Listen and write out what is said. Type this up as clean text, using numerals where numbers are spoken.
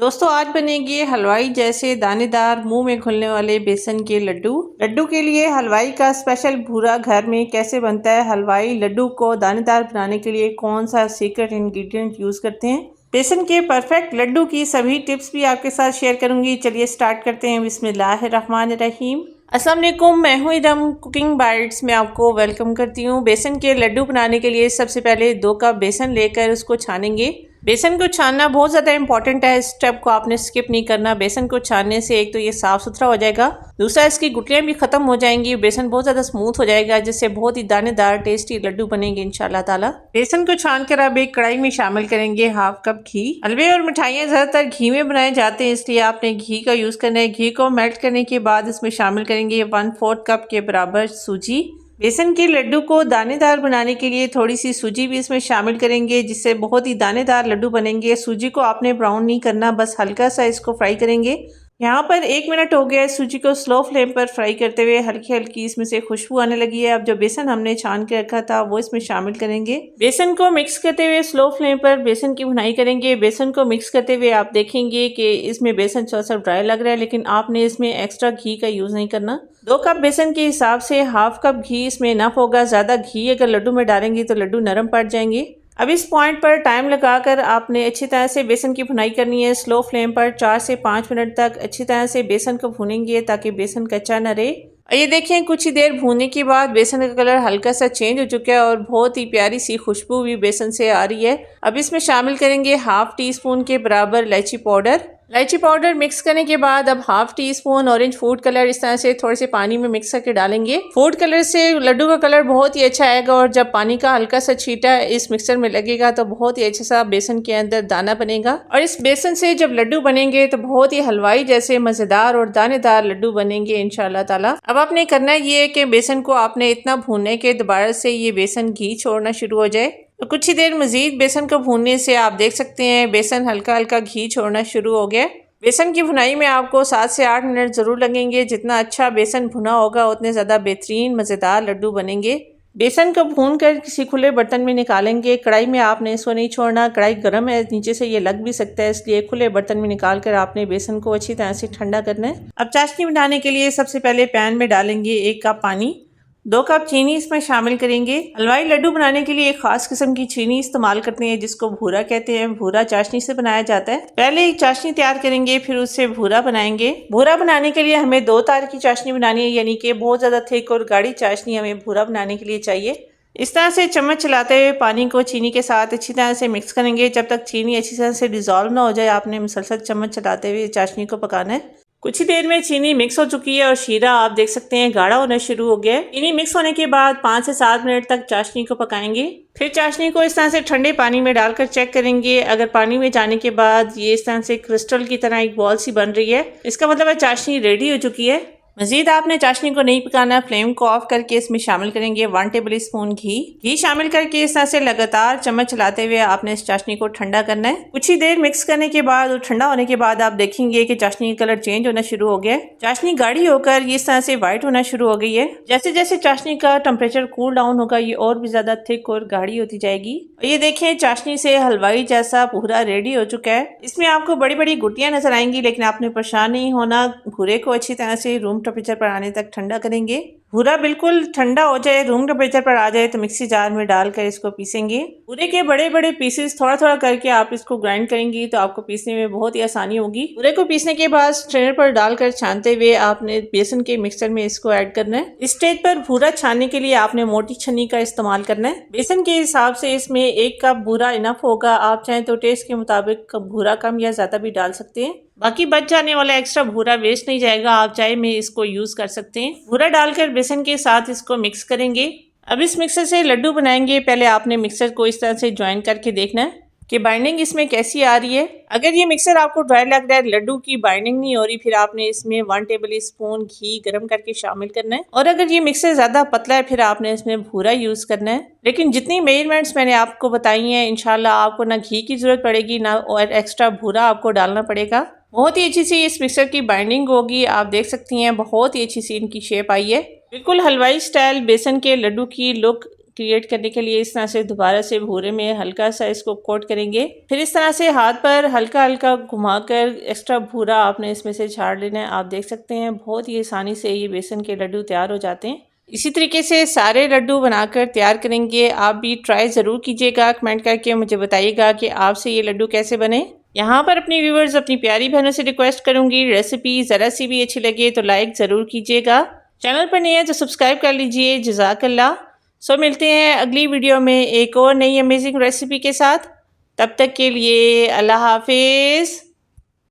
दोस्तों आज बनेंगे हलवाई जैसे दानेदार मुंह में घुलने वाले बेसन के लड्डू। लड्डू के लिए हलवाई का स्पेशल भूरा घर में कैसे बनता है। हलवाई लड्डू को दानेदार बनाने के लिए कौन सा सीक्रेट इंग्रेडिएंट यूज करते हैं। बेसन के परफेक्ट लड्डू की सभी टिप्स भी आपके साथ शेयर करूंगी। चलिए स्टार्ट करते हैं। बिस्मिल्लाहिर्रहमानिर्रहीम। अस्सलाम वालेकुम, मैं हूँ इरम कुकिंग बाइट्स में आपको वेलकम करती हूँ। बेसन के लड्डू बनाने के लिए सबसे पहले 2 कप बेसन लेकर उसको छानेंगे। बेसन को छानना बहुत ज़्यादा इंपॉर्टेंट है। इस स्टेप को आपने स्किप नहीं करना। बेसन को छानने से एक तो ये साफ़ सुथरा हो जाएगा, दूसरा इसकी गुठलियाँ भी ख़त्म हो जाएंगी। बेसन बहुत ज़्यादा स्मूथ हो जाएगा, जिससे बहुत ही दानेदार टेस्टी लड्डू बनेंगे इंशाल्लाह ताला। बेसन को छान कर आप एक कढ़ाई में शामिल करेंगे हाफ कप घी। हलवे और मिठाइयाँ ज़्यादातर घी में बनाए जाते हैं, इसलिए आपने घी का यूज़ करना है। घी को मेल्ट करने के बाद इसमें शामिल करेंगे 1/4 कप के बराबर सूजी। बेसन के लड्डू को दानेदार बनाने के लिए थोड़ी सी सूजी भी इसमें शामिल करेंगे, जिससे बहुत ही दानेदार लड्डू बनेंगे। सूजी को आपने ब्राउन नहीं करना, बस हल्का सा इसको फ्राई करेंगे। यहाँ पर 1 मिनट हो गया है सूजी को स्लो फ्लेम पर फ्राई करते हुए। हल्की हल्की इसमें से खुशबू आने लगी है। अब जो बेसन हमने छान के रखा था वो इसमें शामिल करेंगे। बेसन को मिक्स करते हुए स्लो फ्लेम पर बेसन की भुनाई करेंगे। बेसन को मिक्स करते हुए आप देखेंगे कि इसमें बेसन थोड़ा सा ड्राई लग रहा है, लेकिन आपने इसमें एक्स्ट्रा घी का यूज़ नहीं करना। 2 कप बेसन के हिसाब से हाफ कप घी इसमें इनफ होगा। ज़्यादा घी अगर लड्डू में डालेंगे तो लड्डू नरम पड़ जाएंगे। अब इस पॉइंट पर टाइम लगाकर आपने अच्छी तरह से बेसन की भुनाई करनी है। स्लो फ्लेम पर 4 से 5 मिनट तक अच्छी तरह से बेसन को भूनेंगे ताकि बेसन कच्चा न रहे। और ये देखें, कुछ ही देर भूनने के बाद बेसन का कलर हल्का सा चेंज हो चुका है और बहुत ही प्यारी सी खुशबू भी बेसन से आ रही है। अब इसमें शामिल करेंगे हाफ टी स्पून के बराबर इलायची पाउडर। इलायची पाउडर मिक्स करने के बाद अब half tea spoon orange food colour इस तरह से थोड़े से पानी में मिक्स करके डालेंगे। फूड कलर से लड्डू का कलर बहुत ही अच्छा आएगा और जब पानी का हल्का सा छींटा इस मिक्सर में लगेगा तो बहुत ही अच्छा सा बेसन के अंदर दाना बनेगा। और इस बेसन से जब लड्डू बनेंगे तो बहुत ही हलवाई जैसे मज़ेदार और दानेदार लड्डू बनेंगे इंशाल्लाह ताला। अब आपने करना ये है कि बेसन को आपने इतना भूनने के दोबारा से ये बेसन घी छोड़ना शुरू हो जाए। तो कुछ ही देर मजीद बेसन को भूनने से आप देख सकते हैं बेसन हल्का हल्का घी छोड़ना शुरू हो गया। बेसन की भुनाई में आपको 7 से 8 मिनट ज़रूर लगेंगे। जितना अच्छा बेसन भुना होगा उतने ज़्यादा बेहतरीन मज़ेदार लड्डू बनेंगे। बेसन को भून कर किसी खुले बर्तन में निकालेंगे। कढ़ाई में आपने इसको नहीं छोड़ना, कढ़ाई गर्म है, नीचे से ये लग भी सकता है, इसलिए खुले बर्तन में निकाल कर आपने बेसन को अच्छी तरह से ठंडा करना है। अब चाशनी बनाने के लिए सबसे पहले पैन में डालेंगे 1 कप पानी। 2 कप चीनी इसमें शामिल करेंगे। हलवाई लड्डू बनाने के लिए एक खास किस्म की चीनी इस्तेमाल करते हैं जिसको भूरा कहते हैं। भूरा चाशनी से बनाया जाता है। पहले एक चाशनी तैयार करेंगे, फिर उससे भूरा बनाएंगे। भूरा बनाने के लिए हमें 2 तार की चाशनी बनानी है, यानी कि बहुत ज़्यादा थिक और गाढ़ी चाशनी हमें भूरा बनाने के लिए चाहिए। इस तरह से चम्मच चलाते हुए पानी को चीनी के साथ अच्छी तरह से मिक्स करेंगे। जब तक चीनी अच्छी तरह से डिज़ोल्व ना हो जाए आपने मुसलसल चम्मच चलाते हुए चाशनी को पकाना है। कुछ ही देर में चीनी मिक्स हो चुकी है और शीरा आप देख सकते हैं गाढ़ा होना शुरू हो गया है। चीनी मिक्स होने के बाद 5 से 7 मिनट तक चाशनी को पकाएंगे। फिर चाशनी को इस तरह से ठंडे पानी में डालकर चेक करेंगे। अगर पानी में जाने के बाद ये इस तरह से क्रिस्टल की तरह एक बॉल सी बन रही है, इसका मतलब है चाशनी रेडी हो चुकी है। मजीद आपने चाशनी को नहीं पकाना। फ्लेम को ऑफ करके इसमें शामिल करेंगे 1 टेबल स्पून घी शामिल करके इस तरह से लगातार चम्मच चलाते हुए आपने इस चाशनी को ठंडा करना है। कुछ ही देर मिक्स करने के बाद और ठंडा होने के बाद आप देखेंगे कि चाशनी का कलर चेंज होना शुरू हो गया है। चाशनी गाढ़ी होकर ये इस तरह से व्हाइट होना शुरू हो गई है। जैसे जैसे चाशनी का टेम्परेचर कूल डाउन होगा ये और भी ज्यादा थिक और गाढ़ी होती जाएगी। और ये देखें, चाशनी से हलवाई जैसा पूरा रेडी हो चुका है। इसमें आपको बड़ी बड़ी गुटियां नजर आएंगी, लेकिन आपने परेशान नहीं होना। भूरे को अच्छी तरह से रूम टेम्परेचर पर आने तक ठंडा करेंगे। भूरा बिल्कुल ठंडा हो जाए, रूम टेम्परेचर पर आ जाए तो मिक्सी जार में डालकर इसको पीसेंगे। भूरे के बड़े बड़े पीसेस थोड़ा थोड़ा करके आप इसको ग्राइंड करेंगी तो आपको पीसने में बहुत ही आसानी होगी। भूरे को पीसने के बाद स्ट्रेनर पर डालकर छानते हुए आपने बेसन के मिक्सचर में इसको ऐड करना है। इस स्टेज पर भूरा छानने के लिए आपने मोटी छन्नी का इस्तेमाल करना है। बेसन के हिसाब से इसमें 1 कप भूरा इनफ होगा। आप चाहें तो टेस्ट के मुताबिक भूरा कम या ज्यादा भी डाल सकते हैं। बाकी बच जाने वाला एक्स्ट्रा भूरा वेस्ट नहीं जाएगा, आप चाहे में इसको यूज कर सकते हैं। भूरा डालकर बेसन के साथ इसको मिक्स करेंगे। अब इस मिक्सर से लड्डू बनाएंगे। पहले आपने मिक्सर को इस तरह से ज्वाइन करके देखना है कि बाइंडिंग इसमें कैसी आ रही है। अगर ये मिक्सर आपको ड्राई लग रहा है, लड्डू की बाइंडिंग नहीं हो रही, फिर आपने इसमें 1 टेबल स्पून घी गर्म करके शामिल करना है। और अगर ये मिक्सर ज्यादा पतला है फिर आपने इसमें भूरा यूज करना है। लेकिन जितनी मेजरमेंट्स मैंने आपको बताई हैं इंशाल्लाह आपको ना घी की जरूरत पड़ेगी ना और एक्स्ट्रा भूरा आपको डालना पड़ेगा। बहुत ही अच्छी सी इस मिक्सर की बाइंडिंग होगी। आप देख सकती हैं बहुत ही अच्छी सी इनकी शेप आई है। बिल्कुल हलवाई स्टाइल बेसन के लड्डू की लुक क्रिएट करने के लिए इस तरह से दोबारा से भूरे में हल्का सा इसको कोट करेंगे। फिर इस तरह से हाथ पर हल्का हल्का घुमाकर एक्स्ट्रा भूरा आपने इसमें से झाड़ लेना है। आप देख सकते हैं बहुत ही आसानी से ये बेसन के लड्डू तैयार हो जाते हैं। इसी तरीके से सारे लड्डू बनाकर तैयार करेंगे। आप भी ट्राई ज़रूर कीजिएगा, कमेंट करके मुझे बताइएगा कि आपसे ये लड्डू कैसे बने। यहाँ पर अपनी व्यूवर्स, अपनी प्यारी बहनों से रिक्वेस्ट करूँगी, रेसिपी ज़रा सी भी अच्छी लगे तो लाइक ज़रूर कीजिएगा। चैनल पर नए हैं तो सब्सक्राइब कर लीजिए। जज़ाकल्लाह। सो मिलते हैं अगली वीडियो में एक और नई अमेजिंग रेसिपी के साथ। तब तक के लिए अल्लाह हाफिज़।